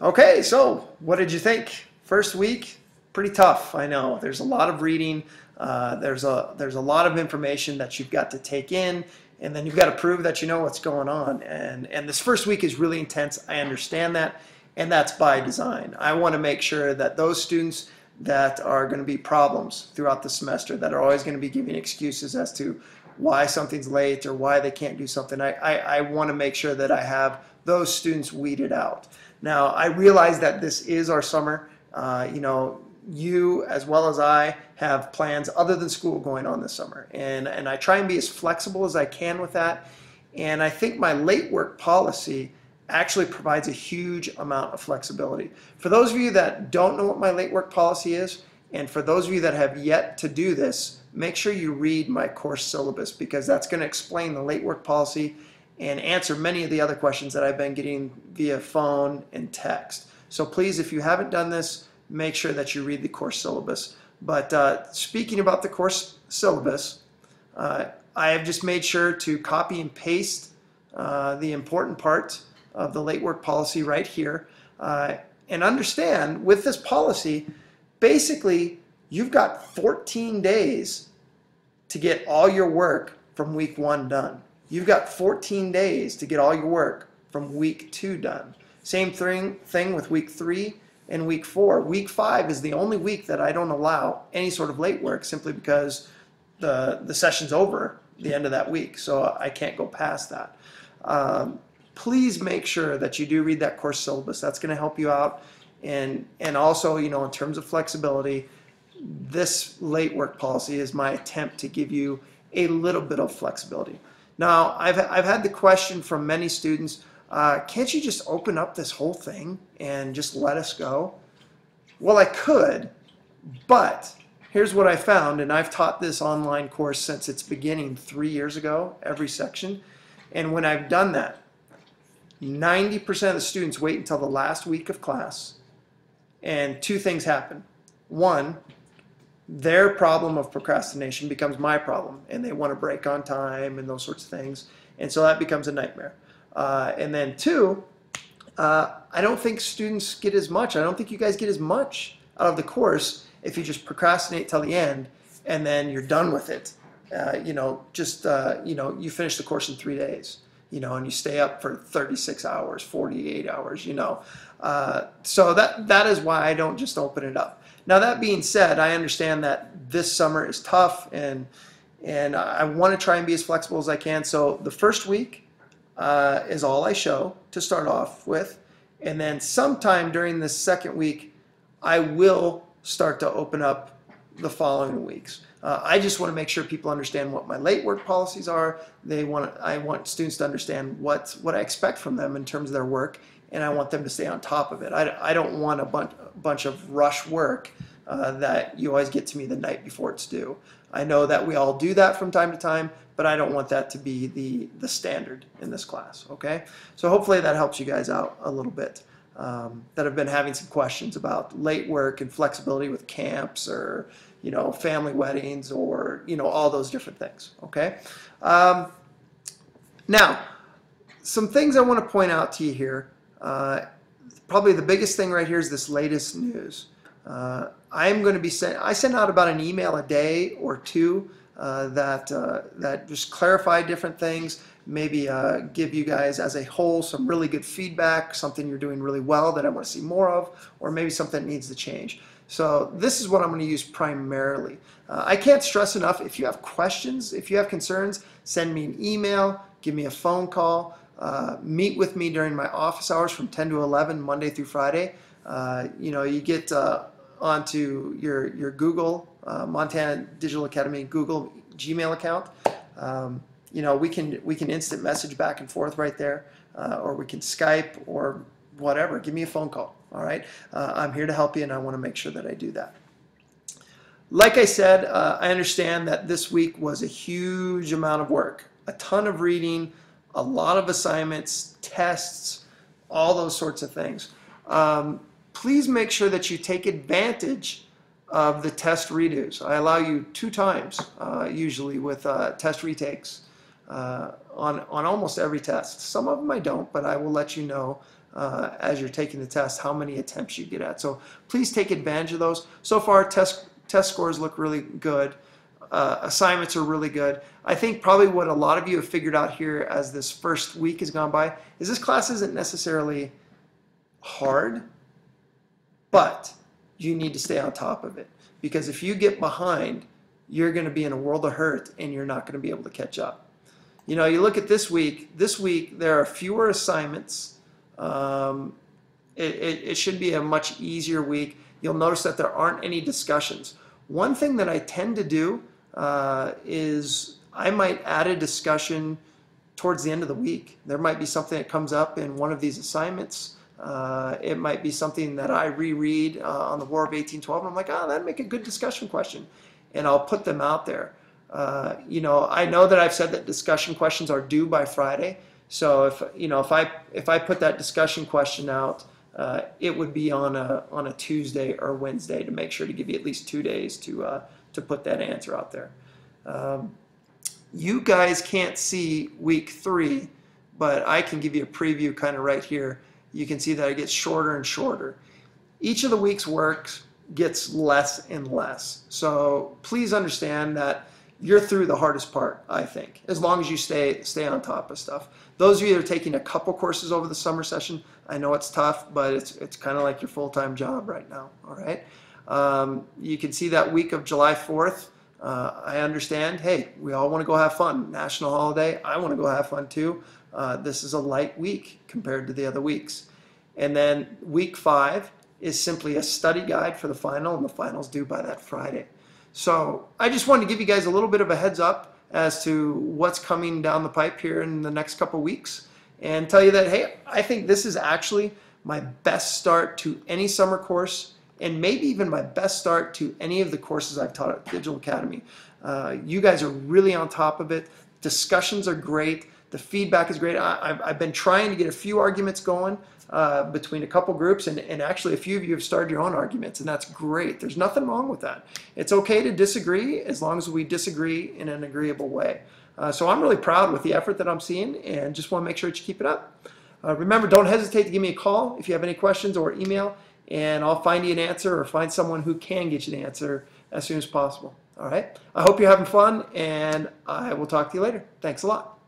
Okay, so what did you think? First week, pretty tough. I know there's a lot of reading. There's a lot of information that you've got to take in, and then you've got to prove that you know what's going on. And this first week is really intense. I understand that, and that's by design. I want to make sure that those students that are going to be problems throughout the semester, that are always going to be giving excuses as to why something's late or why they can't do something, I want to make sure that I have those students weeded out. Now, I realize that this is our summer. You as well as I have plans other than school going on this summer. And I try and be as flexible as I can with that. And I think my late work policy actually provides a huge amount of flexibility. For those of you that don't know what my late work policy is, and for those of you that have yet to do this, make sure you read my course syllabus, because that's going to explain the late work policy and answer many of the other questions that I've been getting via phone and text. So please, if you haven't done this, make sure that you read the course syllabus. But speaking about the course syllabus, I have just made sure to copy and paste the important part of the late work policy right here. And understand, with this policy, basically, you've got 14 days to get all your work from week 1 done. You've got 14 days to get all your work from week 2 done. Same thing with week 3 and week 4. Week 5 is the only week that I don't allow any sort of late work, simply because the session's over the end of that week, so I can't go past that. Please make sure that you do read that course syllabus. That's going to help you out. And also, in terms of flexibility, this late work policy is my attempt to give you a little bit of flexibility. Now, I've had the question from many students, can't you just open up this whole thing and just let us go? Well, I could, but here's what I found, and I've taught this online course since its beginning 3 years ago, every section. And when I've done that, 90% of the students wait until the last week of class, and 2 things happen. One, their problem of procrastination becomes my problem, and they want to break on time and those sorts of things, and so that becomes a nightmare. And then 2, I don't think students get as much. I don't think you guys get as much out of the course if you just procrastinate till the end and then you're done with it. You finish the course in 3 days, and you stay up for 36 hours, 48 hours, So that is why I don't just open it up. Now, that being said, I understand that this summer is tough, and I want to try and be as flexible as I can. So the first week is all I show to start off with, and then sometime during the second week, I will start to open up the following weeks. I just want to make sure people understand what my late work policies are. I want students to understand what I expect from them in terms of their work, and I want them to stay on top of it. I don't want a bunch of rush work that you always get to me the night before it's due. I know that we all do that from time to time, but I don't want that to be the standard in this class, okay? So hopefully that helps you guys out a little bit that have been having some questions about late work and flexibility with camps, or family weddings, or all those different things, okay? Now, some things I want to point out to you here. Probably the biggest thing right here is this latest news. I'm going to be I send out about an email a day or 2 that just clarify different things, maybe give you guys as a whole some really good feedback, something you're doing really well that I want to see more of, or maybe something that needs to change. So this is what I'm going to use primarily. I can't stress enough, if you have questions, if you have concerns, send me an email, give me a phone call, meet with me during my office hours from 10 to 11, Monday through Friday. You get onto your Google, Montana Digital Academy Google Gmail account. We can instant message back and forth right there, or we can Skype or whatever. Give me a phone call. All right, I'm here to help you, and I want to make sure that I do that. Like I said, I understand that this week was a huge amount of work, a ton of reading, a lot of assignments, tests, all those sorts of things. Please make sure that you take advantage of the test redos. I allow you 2 times, usually, with test retakes on almost every test. Some of them I don't, but I will let you know as you're taking the test, how many attempts you get at. So please take advantage of those. So far, test scores look really good. Assignments are really good. I think probably what a lot of you have figured out here as this first week has gone by is this class isn't necessarily hard, but you need to stay on top of it, because if you get behind, you're going to be in a world of hurt and you're not going to be able to catch up. You know, you look at this week there are fewer assignments. It should be a much easier week. You'll notice that there aren't any discussions. One thing that I tend to do is I might add a discussion towards the end of the week. There might be something that comes up in one of these assignments. It might be something that I reread on the War of 1812, and I'm like, oh, that'd make a good discussion question, and I'll put them out there. You know, I know that I've said that discussion questions are due by Friday, so if I put that discussion question out, it would be on a Tuesday or Wednesday to make sure to give you at least 2 days to put that answer out there. You guys can't see week 3, but I can give you a preview kind of right here. You can see that it gets shorter and shorter. Each of the week's work gets less and less. So please understand that you're through the hardest part, I think, as long as you stay on top of stuff. Those of you that are taking a couple courses over the summer session, I know it's tough, but it's kind of like your full-time job right now, all right? You can see that week of July 4th. I understand, hey, we all want to go have fun. National holiday, I want to go have fun too. This is a light week compared to the other weeks. And then week 5 is simply a study guide for the final, and the final's due by that Friday. So I just wanted to give you guys a little bit of a heads up as to what's coming down the pipe here in the next couple weeks, and tell you that, hey, I think this is actually my best start to any summer course, and maybe even my best start to any of the courses I've taught at Digital Academy. You guys are really on top of it. Discussions are great. The feedback is great. I've been trying to get a few arguments going between a couple groups, and actually a few of you have started your own arguments, and that's great. There's nothing wrong with that. It's okay to disagree as long as we disagree in an agreeable way. So I'm really proud with the effort that I'm seeing, and just want to make sure that you keep it up. Remember, don't hesitate to give me a call if you have any questions, or email, and I'll find you an answer or find someone who can get you the answer as soon as possible. All right? I hope you're having fun, and I will talk to you later. Thanks a lot.